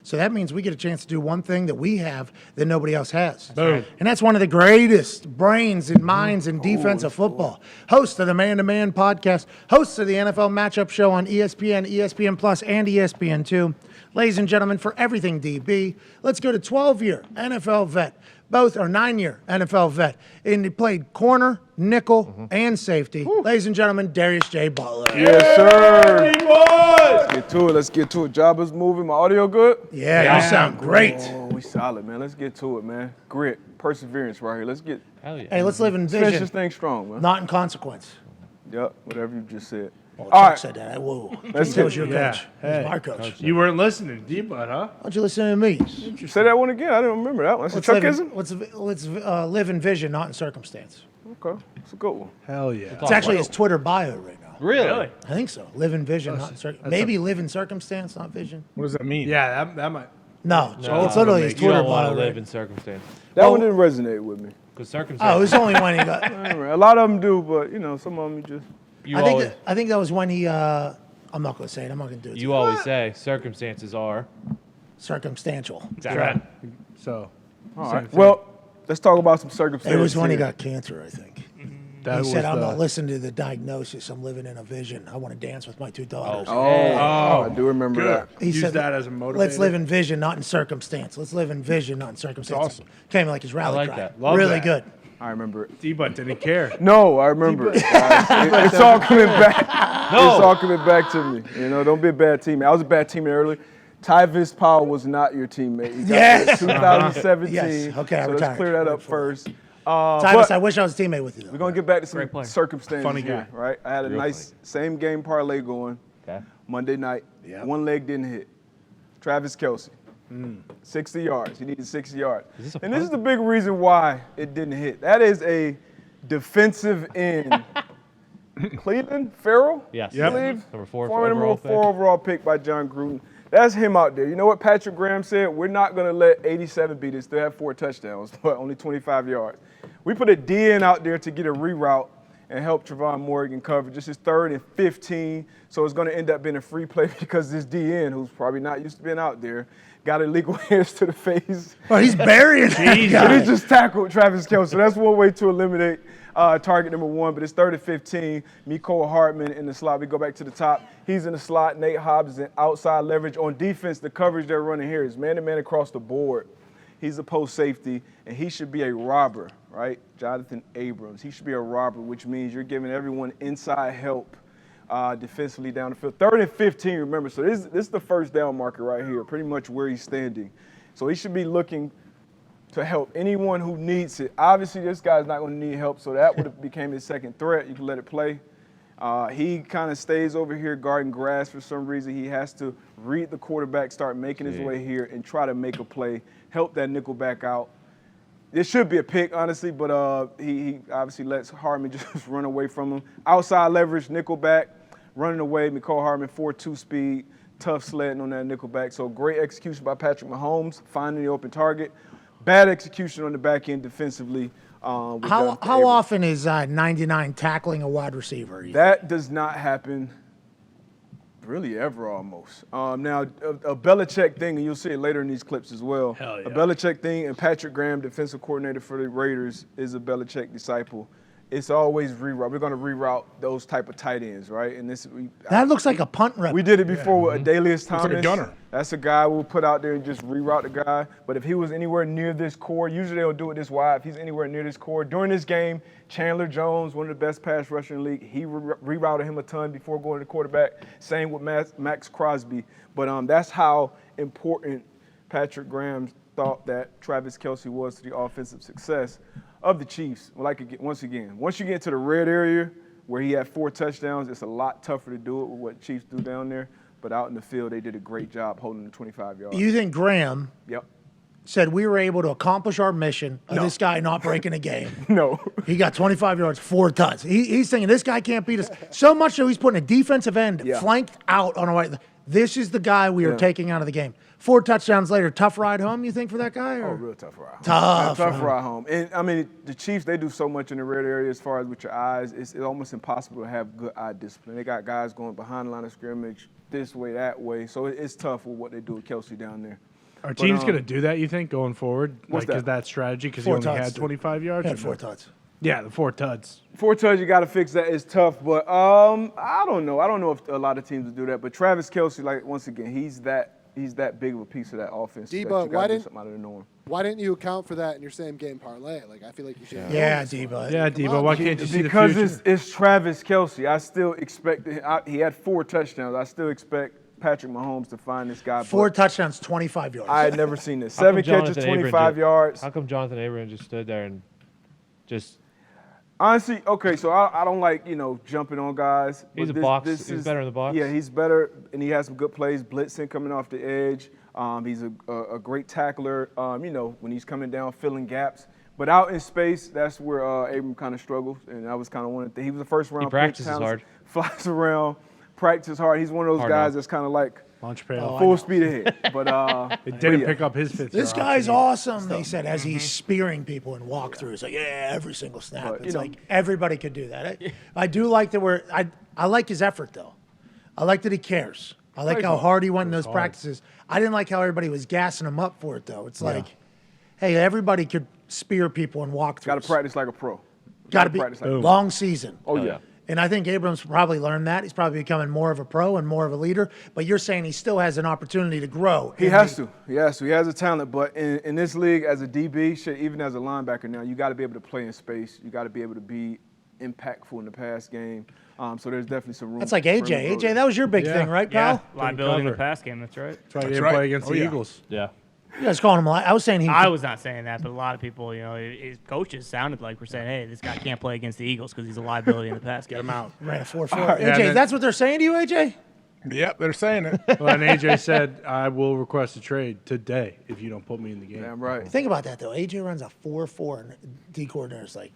So that means we get a chance to do one thing that we have that nobody else has. Boom. And that's one of the greatest brains and minds in defensive football. Host of the Man to Man podcast, host of the NFL Matchup Show on ESPN, ESPN Plus, and ESPN2. Ladies and gentlemen, for everything DB, let's go to 12-year NFL vet. Both are 9-year NFL vet. And he played corner, nickel, and safety. Ladies and gentlemen, Darius J. Butler. Yes, sir. Let's get to it. Jobbers moving. My audio good? Yeah, you sound great. Oh, we solid, man. Let's get to it, man. Grit, perseverance right here. Let's get Hey, let's live in finish this vision, thing strong, man. not in consequence. Yep, whatever you just said. Well, All Chuck right. said that. Whoa. Let's He get was your it. coach. Yeah. He's my coach. You weren't listening, D-Bud, huh? Why don't you listen to me? Say that one again. I didn't remember that one. That's a Chuckism? Let's live in vision, not in circumstance. Okay, it's a good one. Hell yeah. It's actually his Twitter bio right now. Really? I think so. Live in vision, not in circumstance. Maybe live in circumstance, not vision. What does that mean? Yeah, that might. No, it's literally his You Twitter don't want bio. to live Right? in circumstance. That Well- one didn't resonate with me. Because circumstance. Oh, it was only when he got. A lot of them do, but, some of them you just... I think that was when he. I'm not going to say it. I'm not going to do it. You always say circumstances are. Circumstantial. Right. So. All right. Well, let's talk about some circumstances. It was when he here. got cancer, I think. That He said, I'm the- not listening to the diagnosis. I'm living in a vision. I want to dance with my two daughters. Oh, I do remember Good. that. He Use said, that as a motivator. Let's live in vision, not in circumstance. Let's live in vision, not in circumstance. awesome. Came like his rally I like cry. that. Love really that. good. I remember it. D-Bud didn't care. No, I remember it. It's all coming back. It's all coming back to me. Don't be a bad teammate. I was a bad teammate early. Tyvis Powell was not your teammate. He got Yes. there in 2017. Yes. Okay, I so retired. let's clear that up first. Tyvis, But I wish I was a teammate with you, though. we're going to get back to some Great player. circumstances Funny here, guy. right? I had a nice same game parlay going Okay. Monday night. Yep. One leg didn't hit. Travis Kelce, 60 yards. He needed 60 yards. Is this a And this is the big reason why it didn't hit. That is a defensive end. Cleveland Farrell? Yes. Yep. I believe. Number 4 Former overall number 4 overall pick by John Gruden. That's him out there. You know what Patrick Graham said? We're not going to let 87 beat us. They have 4 touchdowns, but only 25 yards. We put a DN out there to get a reroute and help Trevon Morgan cover. This is 3rd and 15, so it's going to end up being a free play because this DN, who's probably not used to being out there, got illegal hands to the face. Well, he's burying that And guy. he just tackled Travis Kelce. So that's one way to eliminate target number 1, but it's 3rd and 15. Mecole Hardman in the slot. We go back to the top. He's in the slot. Nate Hobbs is in outside leverage. On defense, the coverage they're running here is man-to-man across the board. He's a post safety, and he should be a robber, right? Jonathan Abrams. He should be a robber, which means you're giving everyone inside help defensively down the field. 3rd and 15, remember. So this is the first down marker right here, pretty much where he's standing. So he should be looking to help anyone who needs it. Obviously, this guy's not going to need help, so that would have became his second threat. You can let it play. He kind of stays over here guarding grass for some reason. He has to read the quarterback, start making his way here, and try to make a play, help that nickel back out. It should be a pick, honestly, but he obviously lets Hardman just run away from him. Outside leverage, nickel back, running away. Mecole Hardman, 4.2 speed, tough sledding on that nickel back. So great execution by Patrick Mahomes, finding the open target. Bad execution on the back end defensively. How often is 99 tackling a wide receiver? That does not happen really ever almost. Now, a Belichick thing, and you'll see it later in these clips as well. Hell yeah. A Belichick thing, and Patrick Graham, defensive coordinator for the Raiders, is a Belichick disciple. It's always reroute. We're going to reroute those type of tight ends, right? And That looks like a punt rep. we did it before with Adalius Thomas. like a gunner. That's a guy we'll put out there and just reroute the guy. But if he was anywhere near this core, usually they'll do it this wide. If he's anywhere near this core, during this game, Chandler Jones, one of the best pass rushers in the league, he rerouted him a ton before going to the quarterback. Same with Max Crosby. But that's how important Patrick Graham thought that Travis Kelce was to the offensive success of the Chiefs. Once you get to the red area where he had 4 touchdowns, it's a lot tougher to do it with what Chiefs do down there. But out in the field, they did a great job holding the 25 yards. You think Graham Yep. said we were able to accomplish our mission of this guy not breaking a game? No. He got 25 yards, 4 touchdowns. He's thinking this guy can't beat us. So much so he's putting a defensive end flanked out on a right. This is the guy we are taking out of the game. 4 touchdowns later, tough ride home, you think, for that guy? Or? Oh, real tough ride home. Tough ride home. And, I mean, the Chiefs, they do so much in the red area as far as with your eyes. It's almost impossible to have good eye discipline. They got guys going behind the line of scrimmage, this way, that way. So it's tough with what they do with Kelce down there. Are teams going to do that, you think, going forward? What's Like, that? is that strategy? Because he Four only tuds, had dude. 25 yards? Had 4 tuds. Yeah, the 4 tuds. 4 tuds, you got to fix that. It's tough, but I don't know. I don't know if a lot of teams will do that. But Travis Kelce, like once again, he's that big of a piece of that offense. Debo, that you gotta why do didn't- something out of the norm? Why didn't you account for that in your same game parlay? Like, I feel like you should. have Yeah, known this one. Debo. Yeah, Come Debo, on, why man. can't you see the Because future? it's Travis Kelce. I still expect he had 4 touchdowns. I still expect Patrick Mahomes to find this guy. 4 but touchdowns, 25 yards. I had never seen this. How come 7 catches, Jonathan Abram 25 yards. How come Jonathan Abram just stood there and just Honestly, okay, so I don't like, jumping on guys. He's but a box. He's better in the box. Yeah, he's better, and he has some good plays, blitzing coming off the edge. He's a great tackler, when he's coming down, filling gaps. But out in space, that's where Abram kind of struggled, and I was kind of one of the. He was the first round. He practices pick, hard. Flies around, practices hard. He's one of those Hard guys enough. that's kind of like Launch pad. full speed ahead. But It didn't pick up his fifth. This year guy's option. awesome, they said, as he's spearing people in walkthroughs. Like, every single snap. But, It's like everybody could do that. I do like that I like his effort, though. I like that he cares. I like how hard he went in those practices. I didn't like how everybody was gassing him up for it, though. It's like, hey, everybody could spear people in walkthroughs. got to practice like a pro. Got to be practice like long season. Oh yeah. And I think Abrams probably learned that. He's probably becoming more of a pro and more of a leader. But you're saying he still has an opportunity to grow. He has to. He has to. He has a talent. But in this league, as a DB, shit, even as a linebacker now, you got to be able to play in space. You got to be able to be impactful in the pass game. So there's definitely some room. That's like for him to AJ. grow AJ, there. that was your big Yeah. thing, right, Yeah, Kyle? liability in the cover. pass game. That's right. That's why he didn't play against the Eagles. yeah. You guys calling him a I was saying he. I was not saying that, but a lot of people, his coaches sounded like we're saying, "Hey, this guy can't play against the Eagles because he's a liability in the pass game." Get him out. ran a 4.4. Yeah, AJ, then- that's what they're saying to you, AJ? Yep, they're saying it. Well, and AJ said, I will request a trade today if you don't put me in the game. Damn right. Think about that, though. AJ runs a 4.4, and D coordinator's like,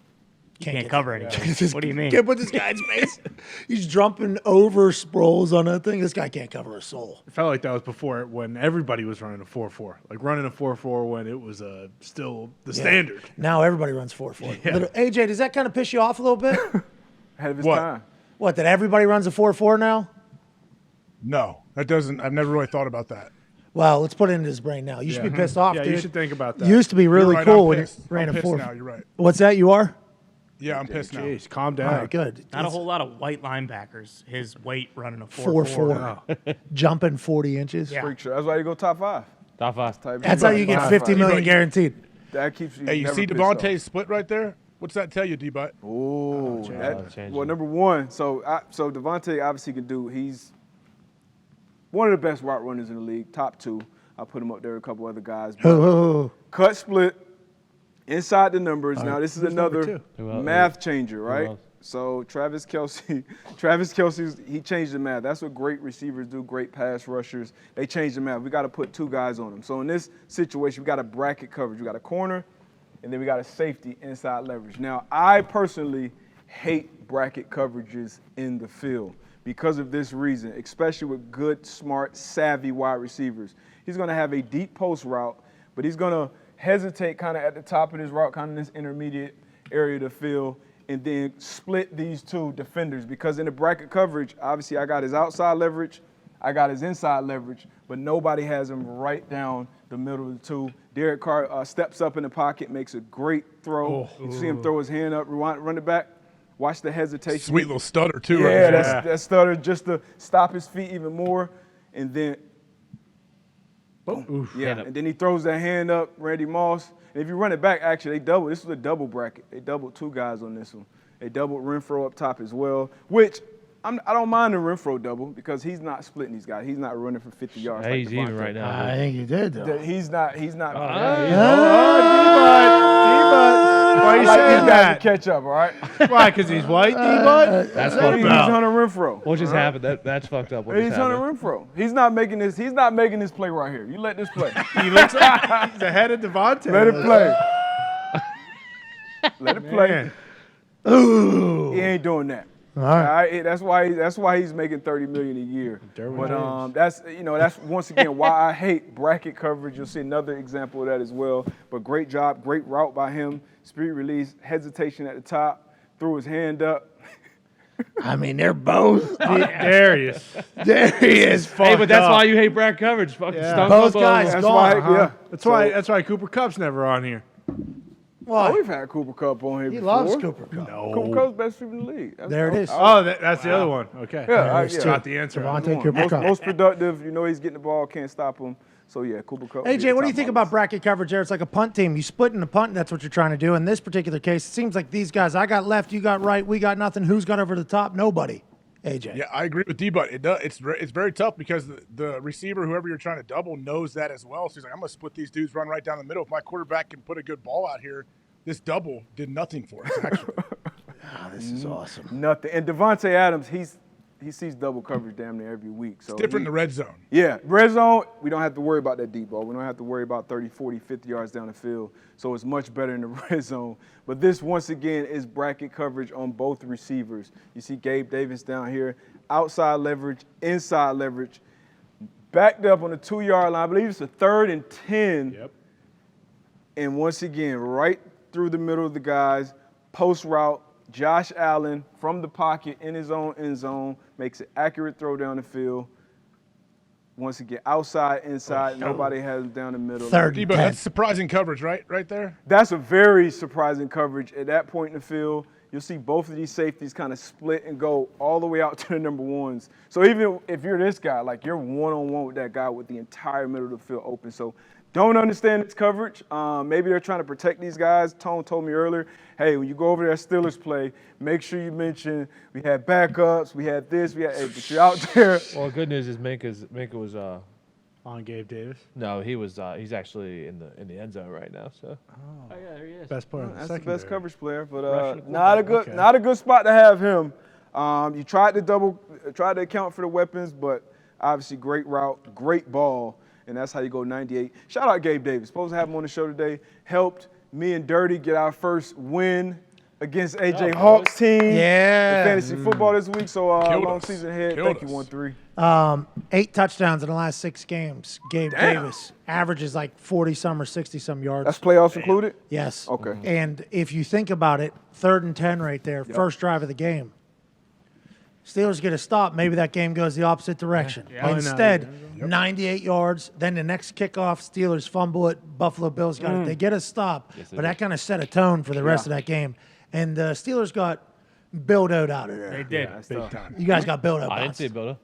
Can't get cover it. anything. What do you mean? Can't put this guy in space. He's jumping over Sproles on that thing. This guy can't cover a soul. It felt like that was before when everybody was running a 4.4. Like running a 4.4 when it was still the standard. Now everybody runs 4.4. AJ, does that kind of piss you off a little bit? Ahead of his What? time. What, that everybody runs a 4.4 now? No, that doesn't. I've never really thought about that. Well, let's put it into his brain now. You should be pissed off, Yeah, dude. you should think about that. Used to be really You're right, cool I'm when he pissed. ran I'm a pissed 4. now. You're right. What's that? You are? Yeah, I'm pissed now. Jeez, calm down. All right, good. Not a whole lot of white linebackers. His weight running a 4.4. 4.4. Jumping 40 inches. Yeah. Freak show. That's why you go top 5. Top 5. That's how you get Top 50 five. million Right. guaranteed. That keeps you. Hey, you never see pissed off. Devontae's split right there? What's that tell you, D-Butt? Ooh, changing. well, number one, so Devontae obviously can do. He's one of the best route runners in the league, top 2. I'll put him up there with a couple other guys. But Oh, cut split inside the numbers. Now this is Who's number another 2? Who else? math changer, right? else? So Travis Kelce, he changed the math. That's what great receivers do, great pass rushers. They change the math. We got to put 2 guys on them. So in this situation, we got a bracket coverage. We got a corner, and then we got a safety inside leverage. Now, I personally hate bracket coverages in the field because of this reason, especially with good, smart, savvy wide receivers. He's going to have a deep post route, but he's going to hesitate kind of at the top of his route, kind of this intermediate area of the field, and then split these 2 defenders because in the bracket coverage, obviously I got his outside leverage, I got his inside leverage, but nobody has him right down the middle of the 2. Derek Carr steps up in the pocket, makes a great throw. You see him throw his hand up, run it back. Watch the hesitation. Sweet little stutter too. Yeah, right there. that stutter just to stop his feet even more, and then yeah, Hand up. and then he throws that hand up, Randy Moss. And if you run it back, actually, they double. This was a double bracket. They doubled 2 guys on this one. They doubled Renfro up top as well, which I don't mind the Renfro double because he's not splitting these guys. He's not running for 50 yards. Hey, like he's even Devontae. right now. I think you did, though. He's not. Why are you I like saying these guys that? to catch up, all right? Why? Because he's white, D-Bud? That's He's fucked up. Hunter Renfro. What just happened? That's fucked up. What He's just Hunter happened? Renfro. He's not making this. He's not making this play right here. You let this play. He looks like he's ahead of Devontae. Let it play. Let it play. Man. He ain't doing that. All right. That's why he's making $30 million a year. Derwin But that's once again why I hate bracket coverage. You'll see another example of that as well. But great job, great route by him. Speed release, hesitation at the top, threw his hand up. I mean, they're both. Darius. Darius. Hey, but that's why you hate Brad coverage. Fucking stunk Both up guys That's gone. why, yeah. That's why Cooper Kupp's never on here. Why? We've had Cooper Kupp on here He before. loves Cooper Kupp. Cooper Kupp's best receiver in the league. There it is. Oh, that's the other one. Okay. Yeah, Got the answer. Devontae Cooper Kupp. most productive. You know he's getting the ball, can't stop him. So, yeah, Cooper Kupp. AJ, what do you think about bracket coverage there? It's like a punt team. You split in the punt, that's what you're trying to do. In this particular case, it seems like these guys, I got left, you got right, we got nothing. Who's got over the top? Nobody. AJ. Yeah, I agree with D-Butt. It's very tough because the receiver, whoever you're trying to double, knows that as well. So he's like, I'm going to split these dudes, run right down the middle. If my quarterback can put a good ball out here, this double did nothing for us, actually. This is awesome. Nothing. And Devontae Adams, he sees double coverage damn near every week. So It's different in the red zone. Yeah, red zone, we don't have to worry about that deep ball. We don't have to worry about 30, 40, 50 yards down the field. So it's much better in the red zone. But this, once again, is bracket coverage on both receivers. You see Gabe Davis down here, outside leverage, inside leverage, backed up on the 2-yard line. I believe it's a 3rd and 10. Yep. And once again, right through the middle of the guys, post route, Josh Allen from the pocket in his own end zone, makes an accurate throw down the field. Once again, outside, inside, nobody has him down the middle. Third. D-Butt, that's surprising coverage, right there? That's a very surprising coverage at that point in the field. You'll see both of these safeties kind of split and go all the way out to the number ones. So even if you're this guy, like you're one-on-one with that guy with the entire middle of the field open. So don't understand its coverage. Maybe they're trying to protect these guys. Tone told me earlier, hey, when you go over there Steelers play, make sure you mention we had backups, we had this, but you're out there. Well, good news is Minka was On Gabe Davis. no, he's actually in the end zone right now. So Oh, yeah, there he is. Best player in the That's the secondary. best coverage player, but Rushing not a good spot to have him. You tried to account for the weapons, but obviously great route, great ball, and that's how you go 98. Shout out Gabe Davis. Supposed to have him on the show today. Helped me and Dirty get our first win against AJ Hawk's team. Yeah. In fantasy football this week. So Killed long us. season ahead. Killed Thank you, us. 1-3. 8 touchdowns in the last 6 games. Gabe Damn. Davis averages like 40-some or 60-some yards. That's playoffs included. Yes. Okay. And if you think about it, 3rd and 10 right there, first drive of the game. Steelers get a stop. Maybe that game goes the opposite direction. Yeah. Instead, 98 yards. Then the next kickoff, Steelers fumble it. Buffalo Bills got it. They get a stop. they But that kind of set a tone for the rest of that game. And the Steelers got build-out out of there. They did. Big time. You guys got build-out. I didn't see it, Builder.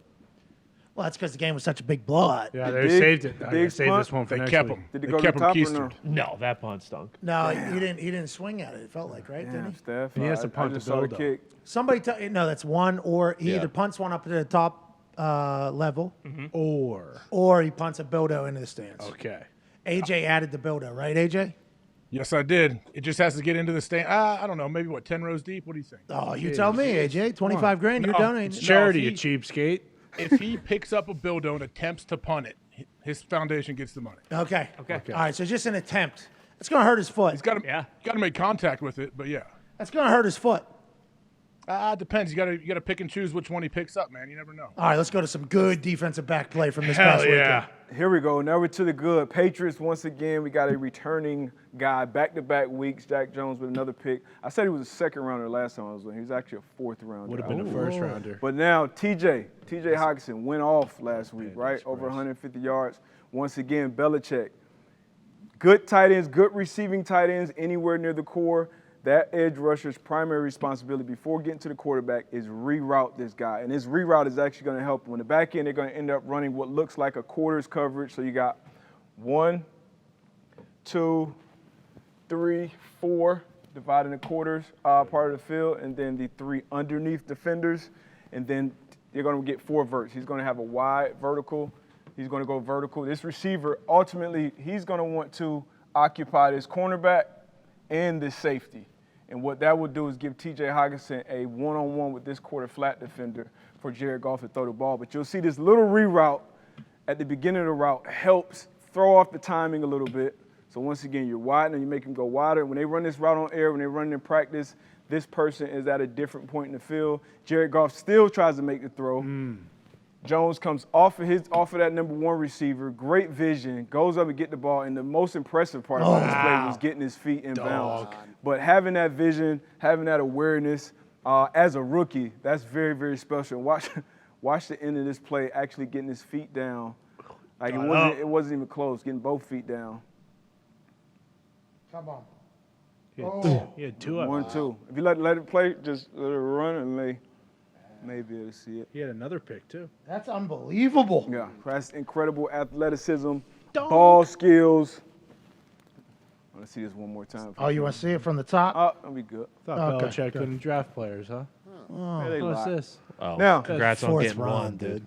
Well, that's because the game was such a big blowout. Yeah, The they big- saved it. the They big saved punt? this one for They next kept week. him. Did it They go to kept the him top or no? keistered. No, that punt stunk. No, he didn't swing at it. It felt like, right? Didn't Damn, he? Steph. And he has to I punt just the saw the build, kick. Somebody no, that's one, or he Yeah. either punts one up to the top level, Or he punts a Bildo into the stands. okay. AJ added the Bildo, right, AJ? Yes, I did. It just has to get into the stand. I don't know, maybe 10 rows deep? What do you think? Oh, you tell me, AJ. 25 grand, you're No, donating. it's Charity, he- you cheapskate. If he picks up a Bildo and attempts to punt it, his foundation gets the money. Okay. Okay. All right, so just an attempt. It's going to hurt his foot. He's got to Yeah. make contact with it, but yeah. That's going to hurt his foot. Depends. You got to pick and choose which one he picks up, man. You never know. All right, let's go to some good defensive back play from this Hell past yeah. weekend. Here we go. Now we're to the good. Patriots, once again, we got a returning guy back-to-back weeks. Jack Jones with another pick. I said he was a second rounder last time I was with him. He was actually a 4th rounder. Would have been a first rounder. But now TJ Hawkinson went off last week, right? Over 150 yards. Once again, Belichick. Good tight ends, good receiving tight ends anywhere near the core. That edge rusher's primary responsibility before getting to the quarterback is reroute this guy. And this reroute is actually going to help. When the back end, they're going to end up running what looks like a quarters coverage. So you got 1, 2, 3, 4, dividing the quarters part of the field, and then the 3 underneath defenders. And then you're going to get 4 verts. He's going to have a wide vertical. He's going to go vertical. This receiver, ultimately, he's going to want to occupy this cornerback and this safety. And what that will do is give T.J. Hawkinson a one-on-one with this quarter flat defender for Jared Goff to throw the ball. But you'll see this little reroute at the beginning of the route helps throw off the timing a little bit. So once again, you're widening, you make him go wider. When they run this route on air, when they run it in practice, this person is at a different point in the field. Jared Goff still tries to make the throw. Jones comes off of that number 1 receiver, great vision, goes up and get the ball, and the most impressive part about this play was getting his feet in bounds. But having that vision, having that awareness, As a rookie, that's very, very special. And watch the end of this play, actually getting his feet down. Like it wasn't even close, getting both feet down. Come on. He had 2 of them. 1-2. If you let it play, just let it run and maybe able to see it. He had another pick, too. That's unbelievable. Yeah, that's incredible athleticism, ball skills. I want to see this one more time. Oh, you want to see it from the top? Oh, that'll be good. Thought Okay, Belichick good. couldn't draft players, huh? Yeah, they What's lie. this? Oh, Now- congrats on Fourth getting round, one,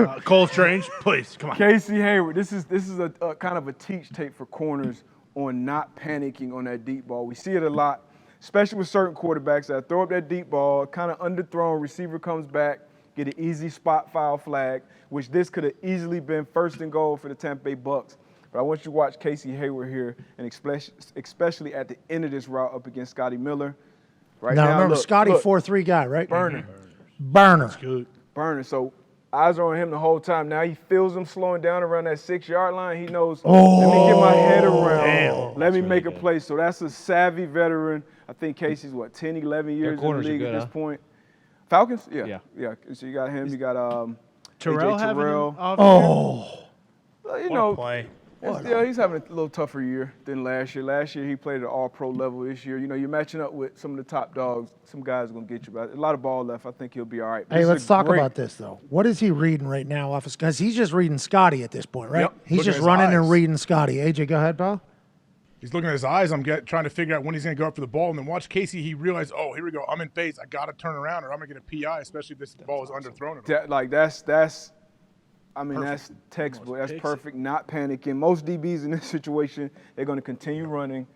dude. Cole Strange, please, come on. Casey Hayward, this is a kind of a teach tape for corners on not panicking on that deep ball. We see it a lot, especially with certain quarterbacks that throw up that deep ball, kind of underthrown, receiver comes back, get an easy spot foul flag, which this could have easily been 1st and goal for the Tampa Bay Bucks. But I want you to watch Casey Hayward here, and especially at the end of this route up against Scotty Miller. Right Now, now, remember, look, Scotty, look, 4-3 guy, right? burner. Burner. Good. Burner. So eyes are on him the whole time. Now he feels him slowing down around that 6-yard line. He knows, let me get my head around. Damn. Let me That's make really a good. play. So that's a savvy veteran. I think Casey's, 10, 11 years in the corners are league good, at this huh? point. Falcons? Yeah. Yeah. So you got him. You got Terrell AJ having an Terrell. off Oh, Well, you What a know, play. he's having a little tougher year than last year. Last year he played at all-pro level. This year, you're matching up with some of the top dogs. Some guys are going to get you. But a lot of ball left. I think he'll be all right. But hey, this is let's a talk great- about this, though. What is he reading right now off of Because he's just reading Scotty at this point, right? Yep. He's Look at just his running and eyes. reading Scotty. AJ, go ahead, pal. He's looking at his eyes. I'm trying to figure out when he's going to go up for the ball. And then watch Casey. He realized, oh, here we go. I'm in phase. I got to turn around or I'm going to get a PI, especially if this ball is underthrown. That's Perfect. that's textbook. That's Takes perfect. Not panicking. Most DBs in this situation, they're going to continue running.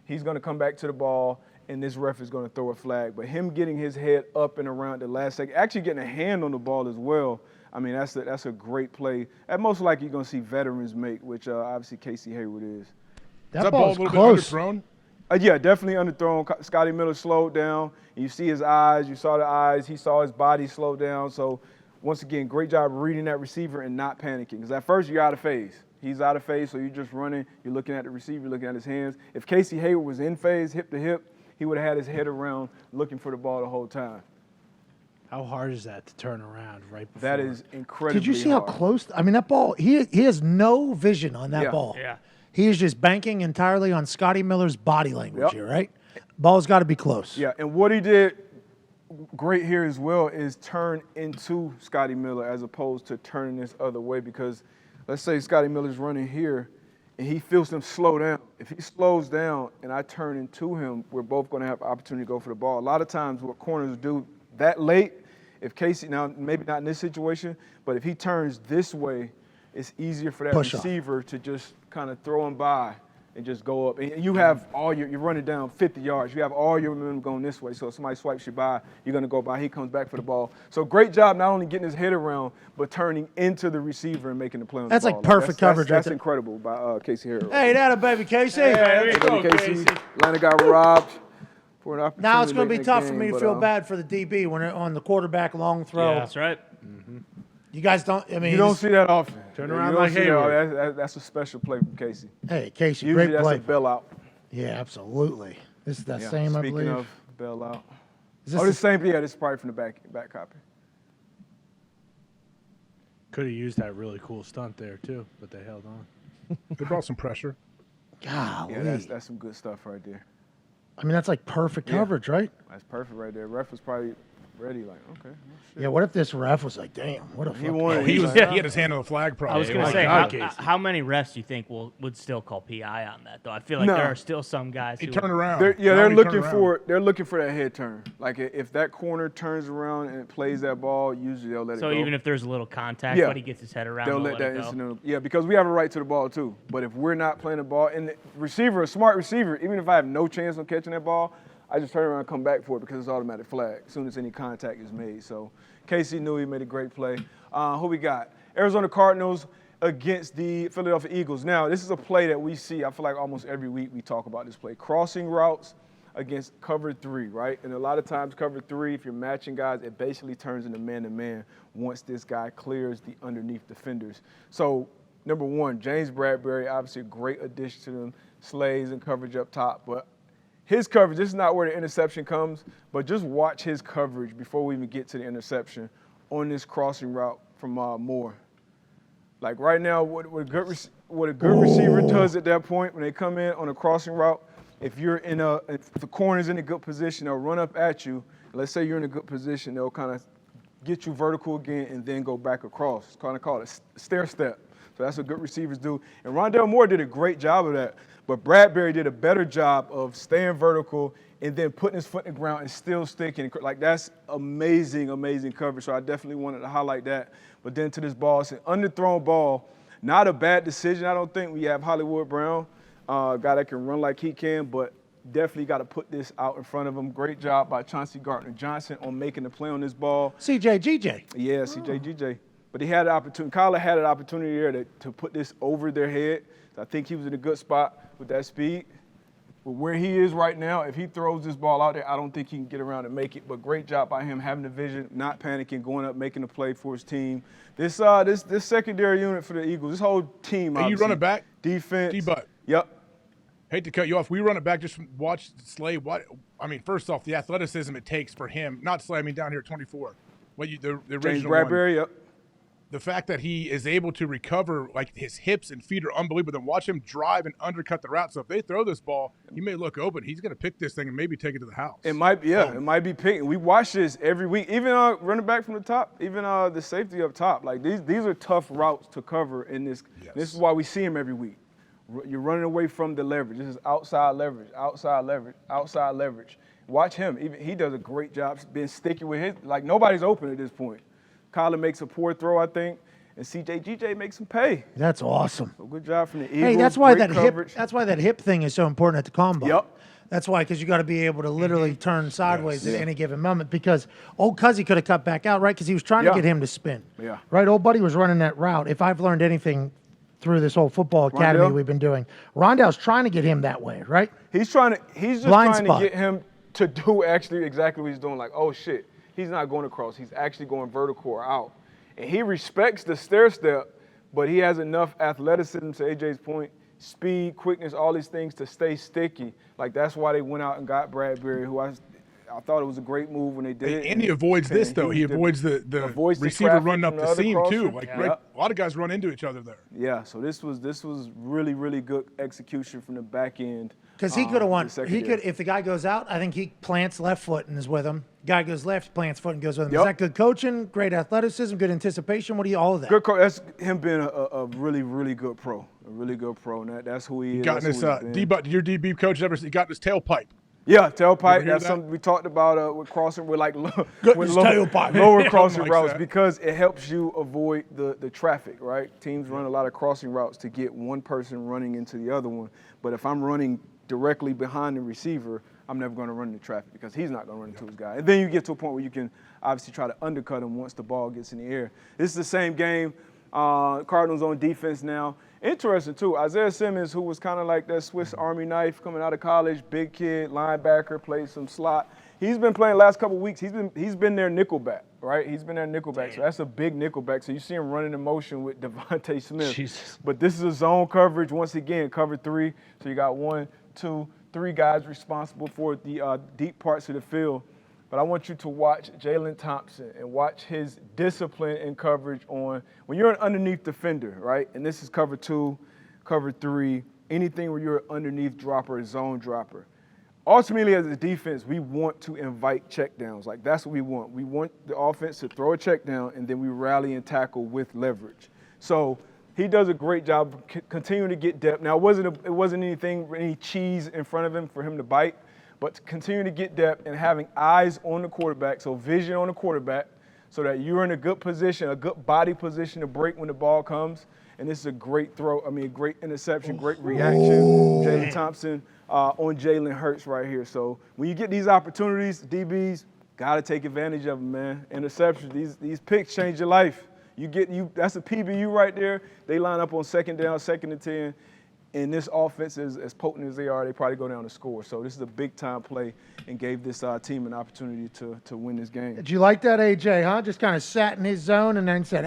He's going to come back to the ball, and this ref is going to throw a flag. But him getting his head up and around the last second, actually getting a hand on the ball as well. I mean, that's a great play. That most likely you're going to see veterans make, which obviously Casey Hayward is. That Is that ball a ball's little close. bit underthrown? Yeah, definitely underthrown. Scotty Miller slowed down. And you see his eyes. You saw the eyes. He saw his body slow down. So, once again, great job reading that receiver and not panicking. Because at first, you're out of phase. He's out of phase, so you're just running. You're looking at the receiver. You're looking at his hands. If Casey Hayward was in phase, hip to hip, he would have had his head around looking for the ball the whole time. How hard is that to turn around right before? That is incredibly Did you see how hard. close? I mean, that ball, he has no vision on that Yeah. ball. Yeah. He is just banking entirely on Scotty Miller's body language Yep. here, right? Ball's got to be close. Yeah, and what he did great here as well is turn into Scotty Miller as opposed to turning this other way, because let's say Scotty Miller's running here and he feels him slow down. If he slows down and I turn into him, we're both going to have opportunity to go for the ball. A lot of times what corners do that late, if Casey, now maybe not in this situation, but if he turns this way, it's easier for that Push off. receiver to just kind of throw him by and just go up. And you have you're running down 50 yards. You have all your momentum going this way. So if somebody swipes you by, you're going to go by. He comes back for the ball. So great job not only getting his head around, but turning into the receiver and making the play on That's the like ball. perfect coverage right That's there. incredible by Casey Hayward. Hey, that a baby, Casey. Hey, Casey. Atlanta got robbed for an opportunity. Now it's going to late be in the tough for game, me to but, feel bad for the DB when they're on the quarterback long throw. Yeah, that's right. You guys don't, I mean, You don't see that often. Turn You around don't like see that Hayward. often. That's a special play from Casey. hey, Casey, Usually great that's play. a bailout. Yeah, absolutely. This is that Yeah. same, I Speaking believe. of bailout. Is this Oh, the- this same, yeah, this is probably from the back copy. Could have used that really cool stunt there too, but they held on. They brought some pressure. Golly. Yeah, that's some good stuff right there. I mean, that's like perfect Yeah. coverage, right? That's perfect right there. Ref was probably ready, like, okay. well, shit. Yeah, what if this ref was like, damn, what a He fucking- wanted. He was. he had his hand on the flag, probably. I was going my to say, God, Casey. how many refs do you think would still call PI on that, though? I feel like No. there are still some guys He who turned around. They're Now he looking turned for that head turn. Like if that corner turns around and plays that ball, usually they'll let it So go. even if there's a little contact, Yeah. but he gets his head around, they'll they'll let that it go. incident. Yeah, because we have a right to the ball too. But if we're not playing the ball, and the receiver, a smart receiver, even if I have no chance of catching that ball, I just turn around and come back for it because it's automatic flag as soon as any contact is made. So Casey knew he made a great play. Who we got? Arizona Cardinals against the Philadelphia Eagles. Now, this is a play that we see, I feel like almost every week we talk about this play. Crossing routes against cover 3, right? And a lot of times cover 3, if you're matching guys, it basically turns into man-to-man once this guy clears the underneath defenders. So, number one, James Bradberry, obviously a great addition to them, slays and coverage up top, but his coverage, this is not where the interception comes, but just watch his coverage before we even get to the interception on this crossing route from Moore. Like right now, what a good receiver does at that point when they come in on a crossing route, if the corner's in a good position, they'll run up at you. Let's say you're in a good position, they'll kind of get you vertical again and then go back across. It's kind of called a stair step. So that's what good receivers do. And Rondale Moore did a great job of that. But Bradberry did a better job of staying vertical and then putting his foot in the ground and still sticking. Like, that's amazing, amazing coverage. So I definitely wanted to highlight that. But then to this ball, it's an underthrown ball. Not a bad decision, I don't think. We have Hollywood Brown, a guy that can run like he can, but definitely got to put this out in front of him. Great job by Chauncey Gardner-Johnson on making the play on this ball. CJGJ. Yeah, CJGJ. But he had an opportunity. Kyler had an opportunity there to put this over their head. So I think he was in a good spot with that speed. But where he is right now, if he throws this ball out there, I don't think he can get around and make it. But great job by him having the vision, not panicking, going up, making the play for his team. This secondary unit for the Eagles, this whole team. Hey, you run it back? Defense. D-Butt. Yep. Hate to cut you off. We run it back. Just watch Slay. First off, the athleticism it takes for him. Not Slay. Down here at 24. The James original Bradberry. one. Yep. The fact that he is able to recover, like his hips and feet are unbelievable. Then watch him drive and undercut the route. So if they throw this ball, he may look open. He's going to pick this thing and maybe take it to the house. It might be, it might be picking. We watch this every week. Even running back from the top, even the safety up top. Like these are tough routes to cover in this. Yes. This is why we see him every week. You're running away from the leverage. This is outside leverage, outside leverage, outside leverage. Watch him. Even he does a great job being sticky with his. Like nobody's open at this point. Kyler makes a poor throw, I think. And CJGJ makes him pay. That's awesome. So good job from the Eagles. Hey, that's why Great coverage. That's why that hip thing is so important at the combine. Yep. That's why, because you got to be able to literally turn sideways at any given moment. Because old Cuzzy could have cut back out, right? Because he was trying to get him to spin. Yeah. Right. Old buddy was running that route. If I've learned anything through this whole football academy we've been doing, Rondale's trying to get him that way, right? He's just Blind trying spot. to get him to do actually exactly what he's doing. Like, oh shit, he's not going across. He's actually going vertical or out. And he respects the stair step, but he has enough athleticism, to AJ's point, speed, quickness, all these things to stay sticky. Like that's why they went out and got Bradberry, who I thought it was a great move when they did it. And he avoids this, though. He avoids the receiver running up the seam, too. Like a lot of guys run into each other there. Yeah, so this was really, really good execution from the back end. Because he could have won. the He could, secondary. if the guy goes out, I think he plants left foot and is with him. Guy goes left, plants foot and goes with him. Is Yep. that good coaching, great athleticism, good anticipation? What do you all of that? Good coach. That's him being a really, really good pro. A really good pro. And that's who he is. Got That's this who he's been. D-Butt. Your DB coach ever got this tailpipe. Yeah, tailpipe. hear That's that? something we talked about with crossing with like Got with this low, tailpipe. lower crossing Likes routes that. because it helps you avoid the traffic, right? Teams run a lot of crossing routes to get one person running into the other one. But if I'm running directly behind the receiver, I'm never going to run into traffic because he's not going to run into his guy. And then you get to a point where you can obviously try to undercut him once the ball gets in the air. This is the same game. Cardinals on defense now. Interesting, too. Isaiah Simmons, who was kind of like that Swiss Army knife coming out of college, big kid, linebacker, played some slot. He's been playing the last couple of weeks. He's been their nickelback, right? He's been their nickelback. So that's a big nickelback. So you see him running in motion with Devontae Smith. Jesus. But this is a zone coverage. Once again, cover three. So you got 1, 2, 3 guys responsible for the deep parts of the field. But I want you to watch Jalen Thompson and watch his discipline and coverage on when you're an underneath defender, right? And this is cover 2, cover 3, anything where you're an underneath dropper, a zone dropper. Ultimately, as a defense, we want to invite checkdowns. Like, that's what we want. We want the offense to throw a check down, and then we rally and tackle with leverage. So he does a great job continuing to get depth. Now, it wasn't any cheese in front of him for him to bite, but to continue to get depth and having eyes on the quarterback, so vision on the quarterback, so that you're in a good position, a good body position to break when the ball comes. And this is a great throw. Great interception, great reaction. Jalen Thompson on Jalen Hurts right here. So when you get these opportunities, DBs, got to take advantage of them, man. Interceptions, these picks change your life. That's a PBU right there. They line up on second down, 2nd and 10. And this offense is as potent as they are, they probably go down to score. So this is a big-time play and gave this team an opportunity to win this game. Did you like that, AJ, huh? Just kind of sat in his zone and then said,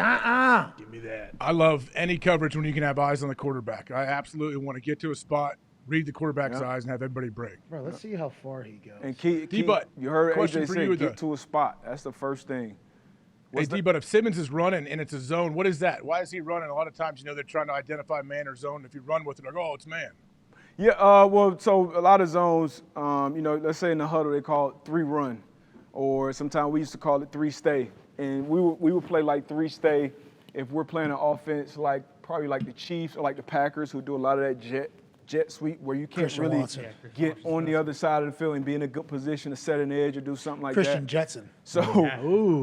Give me that. I love any coverage when you can have eyes on the quarterback. I absolutely want to get to a spot, read the quarterback's eyes and have everybody break. Bro, let's see how far he goes. And key, D-Butt, you heard question AJ for say you, get to a spot. That's the first thing. Hey, D, but if Simmons is running and it's a zone, what is that? Why is he running? A lot of times, they're trying to identify man or zone. If you run with it, like, oh, it's man. Yeah, well, so a lot of zones, let's say in the huddle they call it 3-run, or sometimes we used to call it 3-stay. And we would play like 3-stay if we're playing an offense probably like the Chiefs or like the Packers, who do a lot of that jet sweep where you can't Christian really Watson. get on the other side of the field and be in a good position to set an edge or do something like Christian that. Jetson. So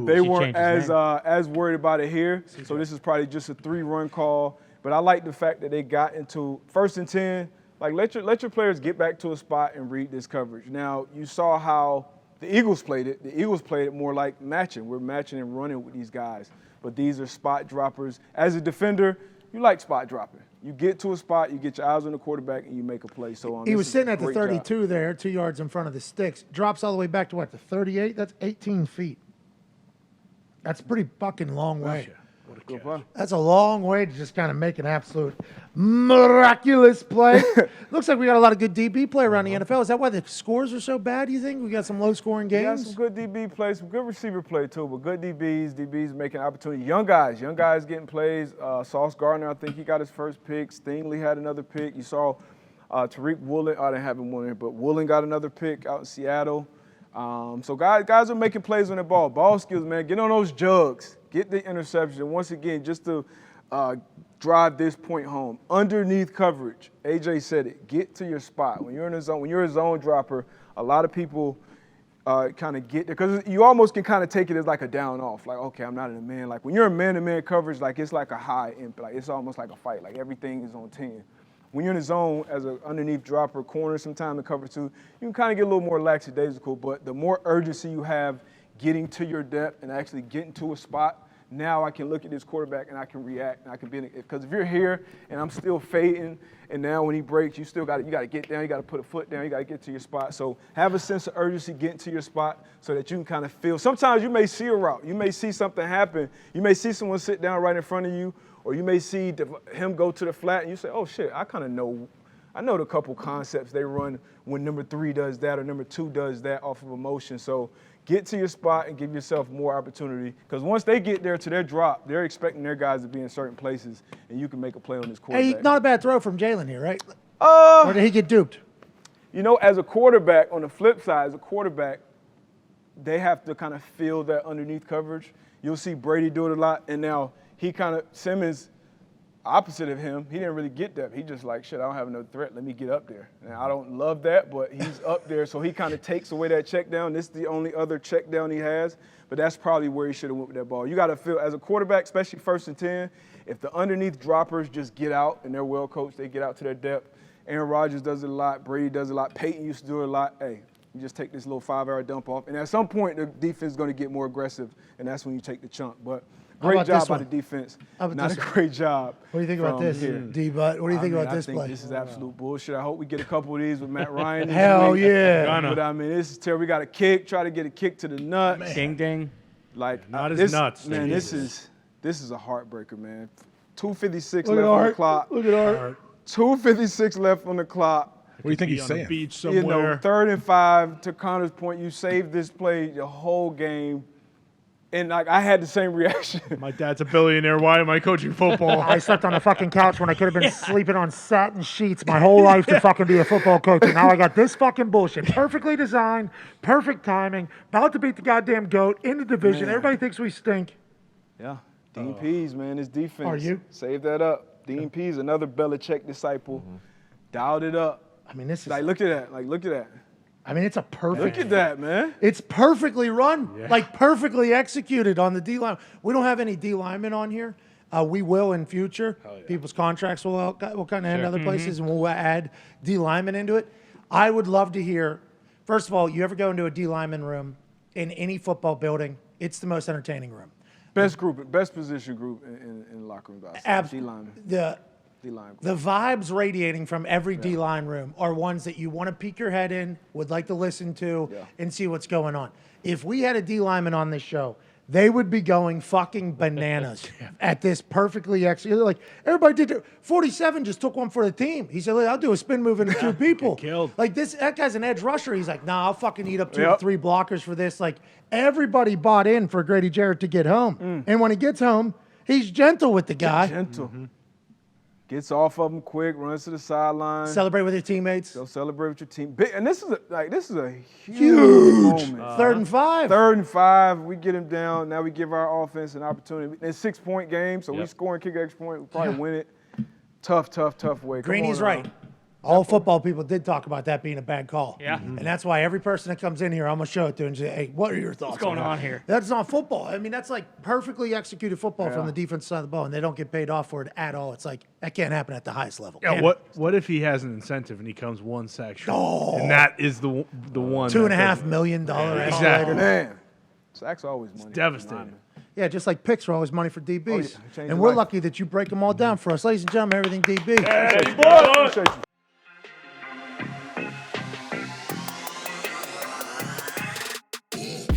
they Should weren't change his as worried about it here. So this is probably just a 3-run call. But I like the fact that they got into 1st and 10. Like let your players get back to a spot and read this coverage. Now you saw how the Eagles played it. The Eagles played it more like matching. We're matching and running with these guys. But these are spot droppers. As a defender, you like spot dropping. You get to a spot, you get your eyes on the quarterback, and you make a play. So He was sitting at the great job. 32 there, 2 yards in front of the sticks. Drops all the way back to the 38? That's 18 feet. That's a pretty fucking long way. Good play. That's a long way to just kind of make an absolute miraculous play. Looks like we got a lot of good DB play around the NFL. Is that why the scores are so bad, do you think? We got some low-scoring We got games? some good DB play, some good receiver play too, but good DBs making opportunity. Young guys getting plays. Sauce Gardner, I think he got his first pick. Stingley had another pick. You saw Tariq Woolen. I didn't have him on there, but Woolen got another pick out in Seattle. So guys are making plays on the ball. Ball skills, man. Get on those jugs. Get the interception. Once again, just to drive this point home. Underneath coverage. AJ said it. Get to your spot. When you're in a zone, when you're a zone dropper, a lot of people kind of get there because you almost can kind of take it as like a down off. Like, okay, I'm not in a man. Like when you're in man-to-man coverage, like it's like a high imp. Like it's almost like a fight. Like everything is on 10. When you're in the zone as an underneath dropper, corner, sometime to cover 2, you can kind of get a little more lackadaisical. But the more urgency you have getting to your depth and actually getting to a spot, now I can look at this quarterback and I can react and I can be in it. Because if you're here and I'm still fading, and now when he breaks, you got to get down, you got to put a foot down, you got to get to your spot. So have a sense of urgency getting to your spot so that you can kind of feel. Sometimes you may see a route, you may see something happen, you may see someone sit down right in front of you, or you may see him go to the flat and you say, oh shit, I kind of know. I know the couple concepts they run when number 3 does that or number 2 does that off of a motion. So get to your spot and give yourself more opportunity. Because once they get there to their drop, they're expecting their guys to be in certain places, and you can make a play on this quarterback. Hey, not a bad throw from Jalen here, right? Or did he get duped? As a quarterback, on the flip side, as a quarterback, they have to kind of feel that underneath coverage. You'll see Brady do it a lot, and now Simmons, opposite of him, he didn't really get that. He just like, shit, I don't have no threat. Let me get up there. And I don't love that, but he's up there, so he kind of takes away that check down. This is the only other check down he has, but that's probably where he should have went with that ball. You got to feel, as a quarterback, especially 1st and 10, if the underneath droppers just get out and they're well coached, they get out to their depth. Aaron Rodgers does it a lot. Brady does it a lot. Peyton used to do it a lot. Hey, you just take this little 5-yard dump off, and at some point the defense is going to get more aggressive, and that's when you take the chunk. But great job by the defense. Not a great job. What do you think about this, D-Butt? What do you think about this play? I think this is absolute bullshit. I hope we get a couple of these with Matt Ryan this Hell week. yeah. But, this is terrible. We got a kick. Try to get a kick to the nuts. Ding, ding. Like, Not as nuts. Man, this is a heartbreaker, man. 2:56 Look left at on the Art. clock. Look at Art. 2:56 left on the clock. What do you think Be he's on saying? the beach somewhere. 3rd and 5, to Connor's point, you saved this play the whole game. And, I had the same reaction. My dad's a billionaire. Why am I coaching football? I slept on the fucking couch when I could have been sleeping on satin sheets my whole life to fucking be a football coach. And now I got this fucking bullshit. Perfectly designed, perfect timing, about to beat the goddamn GOAT in the division. Man. Everybody thinks we stink. Yeah. Dean Pease, man, his defense. Are you? Save that up. Dean Pease, another Belichick disciple. Dialed it up. I mean, this is. Look at that. Look at that. I mean, it's a perfect. Look at that, man. It's perfectly run, perfectly executed on the D line. We don't have any D linemen on here. We will in future. People's contracts will kind of end other places, and we'll add D linemen into it. I would love to hear. First of all, you ever go into a D lineman room in any football building? It's the most entertaining room. Best position group in the locker room. Absolutely. The vibes radiating from every D-line room are ones that you want to peek your head in, would like to listen to, and see what's going on. If we had a D-lineman on this show, they would be going fucking bananas at this perfectly executed. Like, everybody did it. 47 just took one for the team. He said, I'll do a spin move into two people. killed. Like, that guy's an edge rusher. He's like, nah, I'll fucking eat up 2 or Yep. 3 blockers for this. Like, everybody bought in for Grady Jarrett to get home. And when he gets home, he's gentle with the guy. Gentle. Gets off of him quick, runs to the sideline. Celebrate with your teammates. Go celebrate with your team. And this is a huge moment. 3rd and 5. 3rd and 5, we get him down. Now we give our offense an opportunity. It's a 6-point game, so we score and kick an extra point. We probably win it. Tough way. Come Greeny's on, right. All football people did talk about that being a bad call. Yeah. And that's why every person that comes in here, I'm going to show it to and say, hey, what are your thoughts? What's going that? on here? That's not football. I mean, that's like perfectly executed football from the defense side of the ball, and they don't get paid off for it at all. It's like, that can't happen at the highest level. Yeah, Can't. what if he has an incentive and he comes 1 sack short? And that is the one. $2.5 million escalator. Exactly. Man, sacks always money. Devastating. Yeah, just like picks are always money for DBs. Changed and your we're life. lucky that you break them all down for us. Ladies and gentlemen, everything DB. Appreciate you.